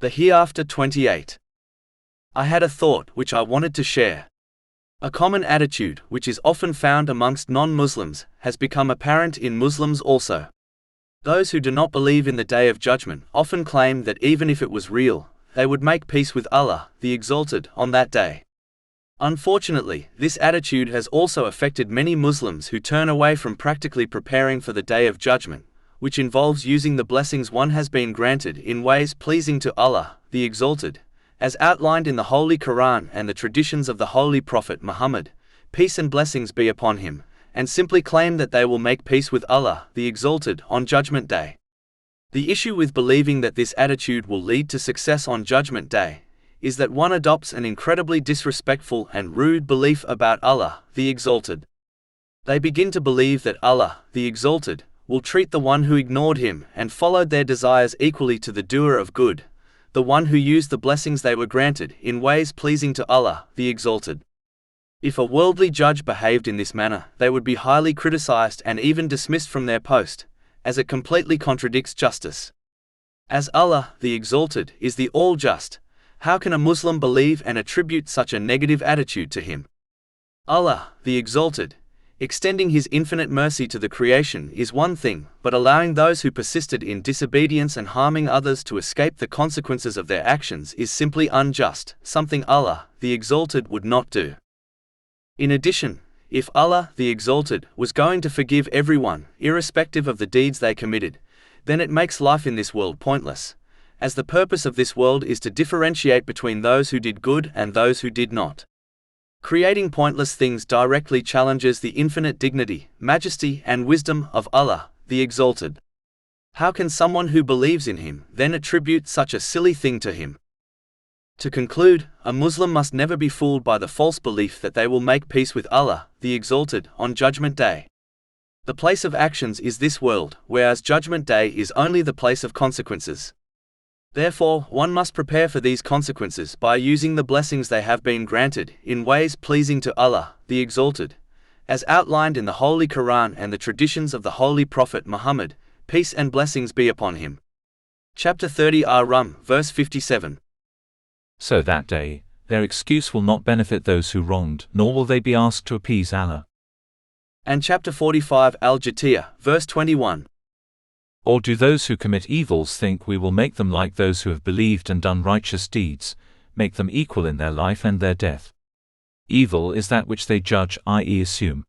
The Hereafter 28. I had a thought which I wanted to share. A common attitude, which is often found amongst non-Muslims, has become apparent in Muslims also. Those who do not believe in the Day of Judgment often claim that even if it was real, they would make peace with Allah, the Exalted, on that day. Unfortunately, this attitude has also affected many Muslims who turn away from practically preparing for the Day of Judgment, which involves using the blessings one has been granted in ways pleasing to Allah, the Exalted, as outlined in the Holy Quran and the traditions of the Holy Prophet Muhammad, peace and blessings be upon him, and simply claim that they will make peace with Allah, the Exalted, on Judgment Day. The issue with believing that this attitude will lead to success on Judgment Day is that one adopts an incredibly disrespectful and rude belief about Allah, the Exalted. They begin to believe that Allah, the Exalted, will treat the one who ignored him and followed their desires equally to the doer of good, the one who used the blessings they were granted in ways pleasing to Allah, the Exalted. If a worldly judge behaved in this manner, they would be highly criticized and even dismissed from their post, as it completely contradicts justice. As Allah, the Exalted, is the all-just, how can a Muslim believe and attribute such a negative attitude to him? Allah, the Exalted, extending His infinite mercy to the creation is one thing, but allowing those who persisted in disobedience and harming others to escape the consequences of their actions is simply unjust, something Allah, the Exalted, would not do. In addition, if Allah, the Exalted, was going to forgive everyone, irrespective of the deeds they committed, then it makes life in this world pointless, as the purpose of this world is to differentiate between those who did good and those who did not. Creating pointless things directly challenges the infinite dignity, majesty, and wisdom of Allah, the Exalted. How can someone who believes in Him then attribute such a silly thing to Him? To conclude, a Muslim must never be fooled by the false belief that they will make peace with Allah, the Exalted, on Judgment Day. The place of actions is this world, whereas Judgment Day is only the place of consequences. Therefore, one must prepare for these consequences by using the blessings they have been granted in ways pleasing to Allah, the Exalted, as outlined in the Holy Quran and the traditions of the Holy Prophet Muhammad, peace and blessings be upon him. Chapter 30 Ar-Rum, verse 57. So that day, their excuse will not benefit those who wronged, nor will they be asked to appease Allah. And chapter 45 Al-Jatiyah, verse 21. Or do those who commit evils think we will make them like those who have believed and done righteous deeds, make them equal in their life and their death? Evil is that which they judge, i.e. assume.